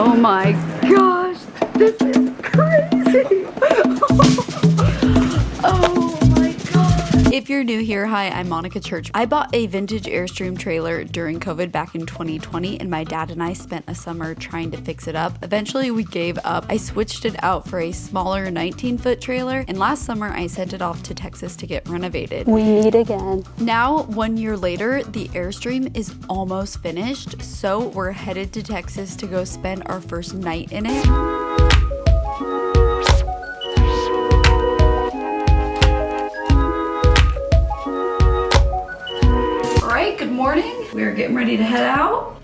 Oh my gosh, this is crazy. Oh my god. If you're new here, hi, I'm Monica Church. I bought a vintage Airstream trailer during COVID back in 2020, and my dad and I spent a summer trying to fix it up. Eventually we gave up. I switched it out for a smaller 19-foot trailer, and last summer I sent it off to Texas to get renovated. We meet again. Now, 1 year later, the Airstream is almost finished, so we're headed to Texas to go spend our first night in it. Good morning. We are getting ready to head out.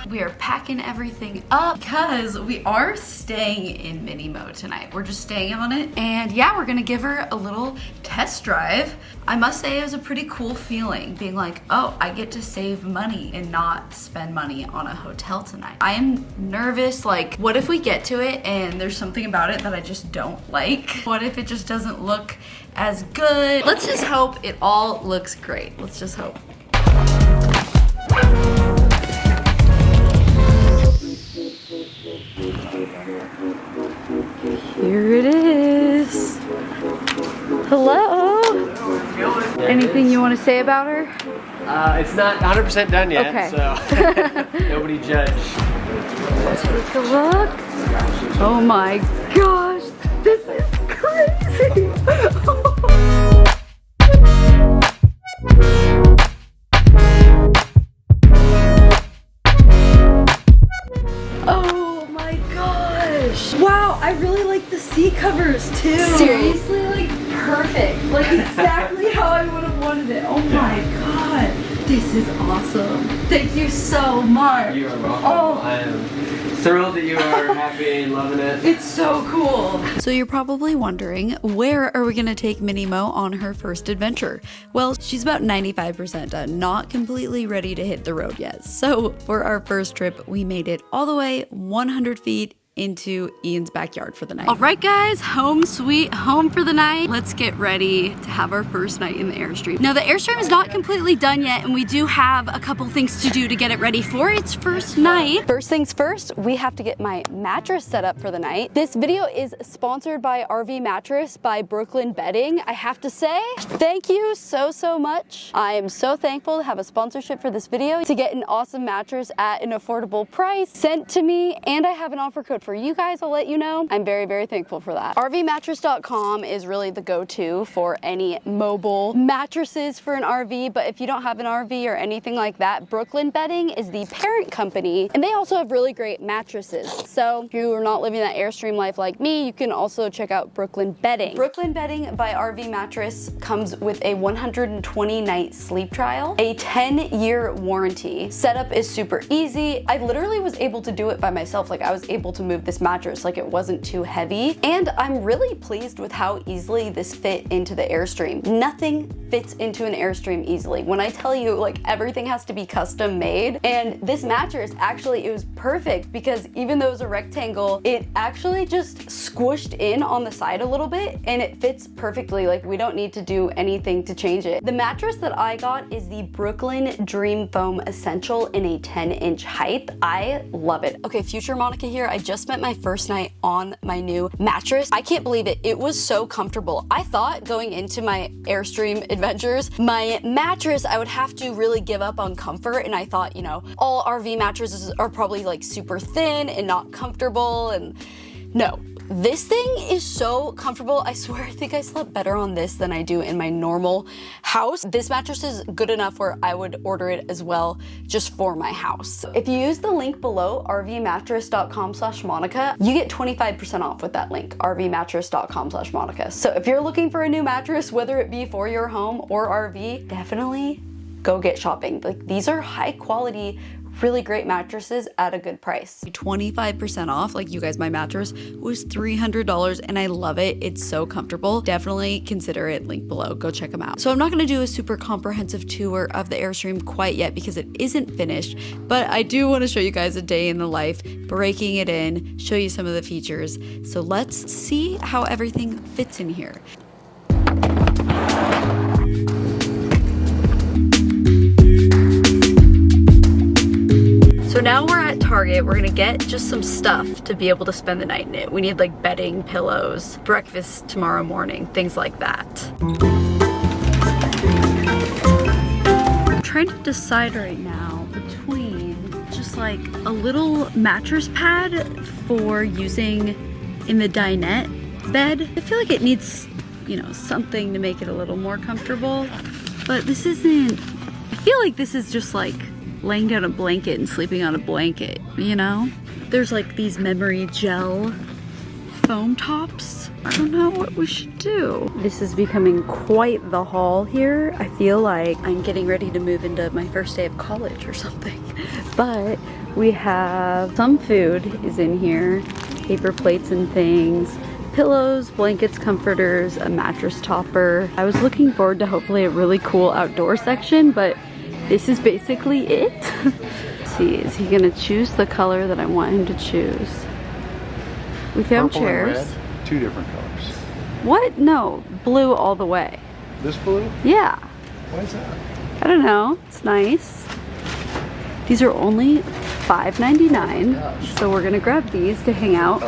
We are packing everything up because we are staying in Mini Mo tonight. We're just staying on it. And yeah, we're gonna give her a little test drive. I must say it was a pretty cool feeling being like, oh, I get to save money and not spend money on a hotel tonight. I am nervous, like, what if we get to it and there's something about it that I just don't like? What if it just doesn't look as good? Let's just hope it all looks great. Let's just hope. Here it is. Hello. Anything you want to say about her? It's not 100% done yet, okay. So nobody judge. Let's take a look. Oh my gosh, this is crazy. Oh my gosh. Wow, I really like the seat covers too. Seriously, like perfect. Like exactly how I would have wanted it. Oh my god. This is awesome. Thank you so much. You are welcome. Oh. I am thrilled that you are happy and loving it. It's so cool. So you're probably wondering, where are we gonna take Mini Mo on her first adventure? Well, she's about 95% done, not completely ready to hit the road yet. So for our first trip, we made it all the way 100 feet into Ian's backyard for the night. All right, guys, home sweet home for the night. Let's get ready to have our first night in the Airstream. Now, the Airstream is not completely done yet, and we do have a couple things to do to get it ready for its first night. First things first, we have to get my mattress set up for the night. This video is sponsored by RV Mattress by Brooklyn Bedding. I have to say, thank you so much. I am so thankful to have a sponsorship for this video, to get an awesome mattress at an affordable price sent to me, and I have an offer code for you guys. I'll let you know. I'm very thankful for that. RVmattress.com is really the go-to for any mobile mattresses for an RV, but if you don't have an RV or anything like that, Brooklyn Bedding is the parent company, and they also have really great mattresses. So if you are not living that Airstream life like me, you can also check out Brooklyn Bedding. Brooklyn Bedding by RV Mattress comes with a 120-night sleep trial, a 10-year warranty. Setup is super easy. I literally was able to do it by myself. Like, I was able to move this mattress, like it wasn't too heavy, and I'm really pleased with how easily this fit into the Airstream. Nothing fits into an Airstream easily. When I tell you, like, everything has to be custom made, and this mattress actually, it was perfect because even though it was a rectangle, it actually just squished in on the side a little bit, and it fits perfectly. Like, we don't need to do anything to change it. The mattress that I got is the Brooklyn Dream Foam Essential in a 10-inch height. I love it. Okay, future Monica here. I just spent my first night on my new mattress. I can't believe it. It was so comfortable. I thought going into my Airstream adventures, my mattress, I would have to really give up on comfort, and I thought, you know, all RV mattresses are probably like super thin and not comfortable, and no. This thing is so comfortable. I swear, I think I slept better on this than I do in my normal house. This mattress is good enough where I would order it as well just for my house. If you use the link below, rvmattress.com/Monica, you get 25% off with that link, rvmattress.com/Monica. So if you're looking for a new mattress, whether it be for your home or RV, definitely go get shopping. Like, these are high quality, really great mattresses at a good price. 25% off. Like, you guys, my mattress was $300 and I love it. It's so comfortable. Definitely consider it. Link below. Go check them out. So I'm not going to do a super comprehensive tour of the Airstream quite yet because it isn't finished, but I do want to show you guys a day in the life, breaking it in, show you some of the features. So let's see how everything fits in here. So now we're at Target. We're gonna get just some stuff to be able to spend the night in it. We need like bedding, pillows, breakfast tomorrow morning, things like that. I'm trying to decide right now between just like a little mattress pad for using in the dinette bed. I feel like it needs, you know, something to make it a little more comfortable, but this isn't, I feel like this is just like laying down a blanket and sleeping on a blanket, you know? There's like these memory gel foam tops. I don't know what we should do. This is becoming quite the haul here. I feel like I'm getting ready to move into my first day of college or something. But we have some food is in here, paper plates and things, pillows, blankets, comforters, a mattress topper. I was looking forward to hopefully a really cool outdoor section, but this is basically it. Let's see, is he gonna choose the color that I want him to choose? We found Purple chairs. and red, 2 different colors. What? No, blue all the way. This blue? Yeah. Why is that? I don't know, it's nice. These are only $5.99, so we're gonna grab these to hang out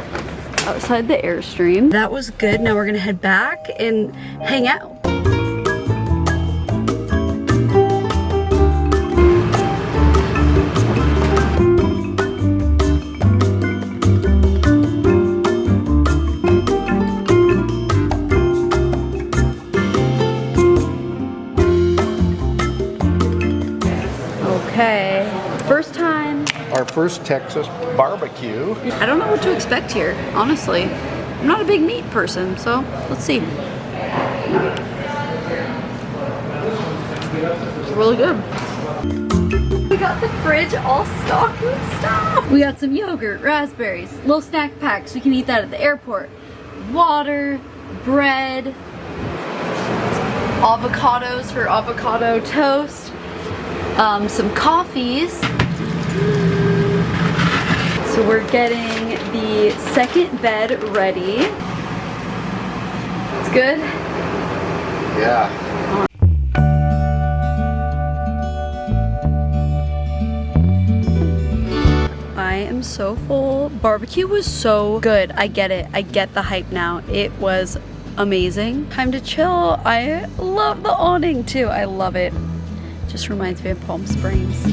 outside the Airstream. That was good. Now we're gonna head back and hang out. Okay, first time. Our first Texas barbecue. I don't know what to expect here, honestly. I'm not a big meat person, so let's see. It's really good. We got the fridge all stocked with stuff. We got some yogurt, raspberries, little snack packs. We can eat that at the airport. Water, bread, avocados for avocado toast. Some coffees. So we're getting the second bed ready. It's good? Yeah. I am so full. Barbecue was so good. I get it. I get the hype now. It was amazing. Time to chill. I love the awning too. I love it. Just reminds me of Palm Springs.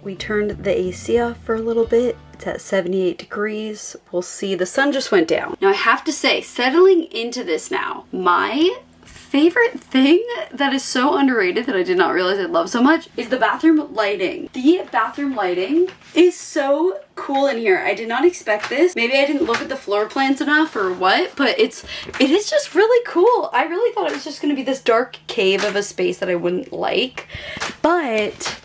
We turned the AC off for a little bit. It's at 78 degrees. We'll see. The sun just went down. Now I have to say, settling into this now, my favorite thing that is so underrated that I did not realize I love so much is the bathroom lighting. The bathroom lighting is so cool in here. I did not expect this. Maybe I didn't look at the floor plans enough or what, but it is just really cool. I really thought it was just gonna be this dark cave of a space that I wouldn't like, but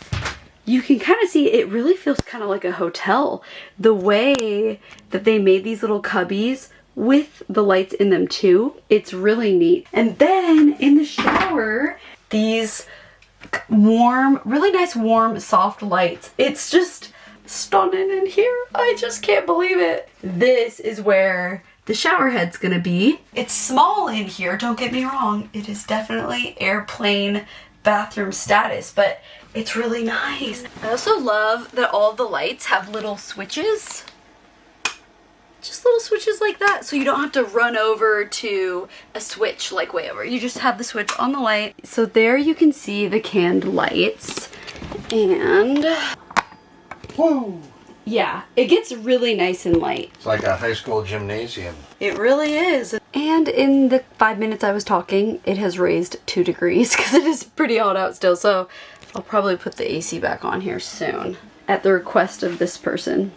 you can kind of see it really feels kind of like a hotel. The way that they made these little cubbies with the lights in them too, it's really neat. And then in the shower, these warm, really nice warm soft lights. It's just stunning in here. I just can't believe it. This is where the shower head's gonna be. It's small in here, don't get me wrong. It is definitely airplane bathroom status, but it's really nice. I also love that all the lights have little switches. Just little switches like that, so you don't have to run over to a switch like way over. You just have the switch on the light. So there you can see the canned lights, and Whoa! yeah, it gets really nice and light. It's like a high school gymnasium. It really is. And in the 5 minutes I was talking, it has raised 2 degrees because it is pretty hot out still, so I'll probably put the AC back on here soon at the request of this person.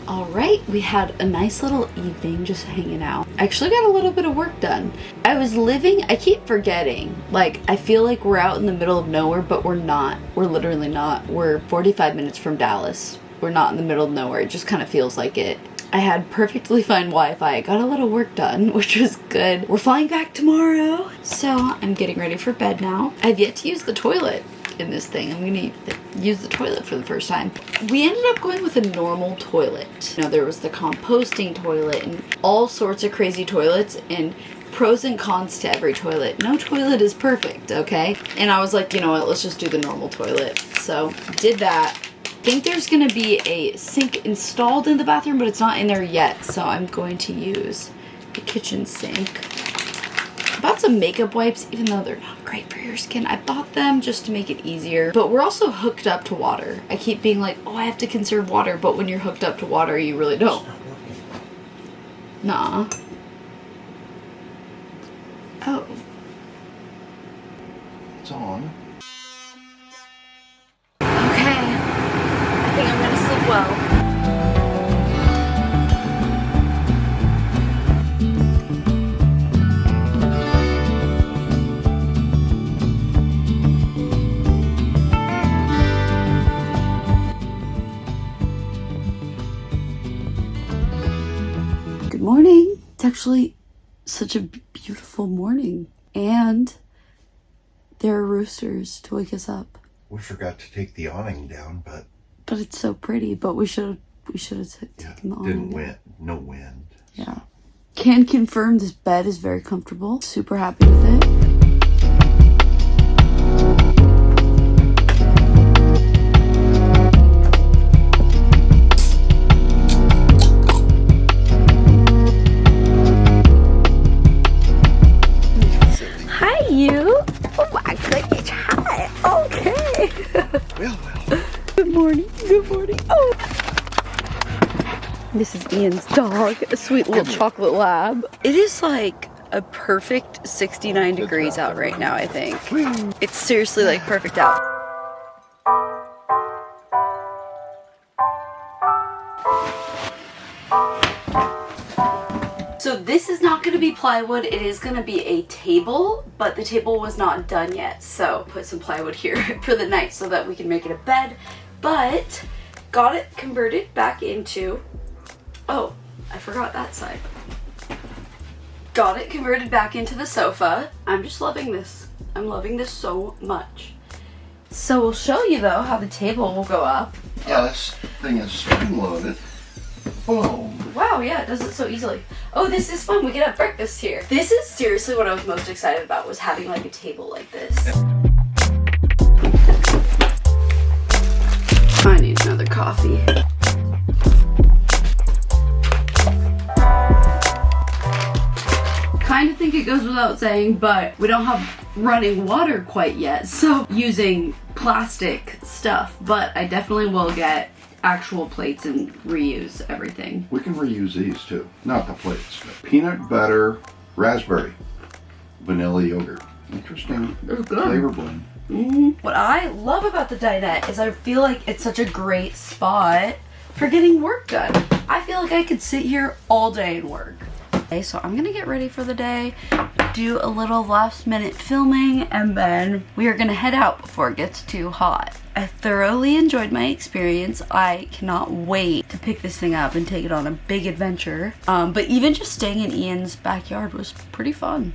Alright, we had a nice little evening just hanging out. I actually got a little bit of work done. I keep forgetting, like, I feel like we're out in the middle of nowhere, but we're not. We're literally not. We're 45 minutes from Dallas. We're not in the middle of nowhere. It just kind of feels like it. I had perfectly fine Wi-Fi. I got a little work done, which was good. We're flying back tomorrow, so I'm getting ready for bed now. I've yet to use the toilet. in this thing. I'm gonna use the toilet for the first time. We ended up going with a normal toilet. You know, there was the composting toilet and all sorts of crazy toilets, and pros and cons to every toilet. No toilet is perfect, okay? And I was like, you know what, let's just do the normal toilet. So did that. I think there's gonna be a sink installed in the bathroom, but it's not in there yet. So I'm going to use the kitchen sink. I bought some makeup wipes, even though they're not great for your skin. I bought them just to make it easier, but we're also hooked up to water. I keep being like, oh, I have to conserve water, but when you're hooked up to water, you really don't. Nah. Oh. It's on. Okay. I think I'm gonna sleep well. Good morning. It's actually such a beautiful morning, and there are roosters to wake us up. We forgot to take the awning down, but it's so pretty. But we should have taken the awning didn't down. win. No wind. Yeah. Can confirm this bed is very comfortable. Super happy with it. Hi, you. Oh my goodness. Hi. Okay. Well. Good morning. Good morning. Oh. This is Ian's dog, a sweet little chocolate lab. It is like a perfect 69 degrees out right now, I think. It's seriously like perfect out. So this is not going to be plywood, it is going to be a table, but the table was not done yet. So put some plywood here for the night so that we can make it a bed, but got it converted back into, oh, I forgot that side. Got it converted back into the sofa. I'm just loving this. I'm loving this so much. So we'll show you though how the table will go up. Yeah, this thing is spring loaded. Boom. Wow, yeah, it does it so easily. Oh, this is fun. We can have breakfast here. This is seriously what I was most excited about, was having like a table like this. I need another coffee. Kind of think it goes without saying, but we don't have running water quite yet, so using plastic stuff, but I definitely will get actual plates and reuse everything. We can reuse these too. Not the plates. Peanut butter, raspberry, vanilla yogurt. Interesting flavor blend. What I love about the dinette is I feel like it's such a great spot for getting work done. I feel like I could sit here all day and work. Okay, so I'm gonna get ready for the day, do a little last minute filming, and then we are gonna head out before it gets too hot. I thoroughly enjoyed my experience. I cannot wait to pick this thing up and take it on a big adventure. But even just staying in Ian's backyard was pretty fun.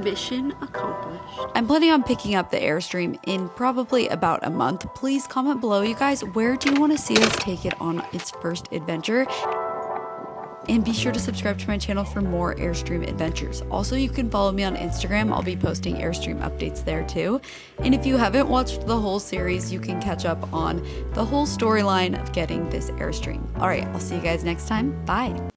Mission accomplished. I'm planning on picking up the Airstream in probably about a month. Please comment below, you guys, where do you want to see us take it on its first adventure? And be sure to subscribe to my channel for more Airstream adventures. Also, you can follow me on Instagram. I'll be posting Airstream updates there too. And if you haven't watched the whole series, you can catch up on the whole storyline of getting this Airstream. All right, I'll see you guys next time. Bye.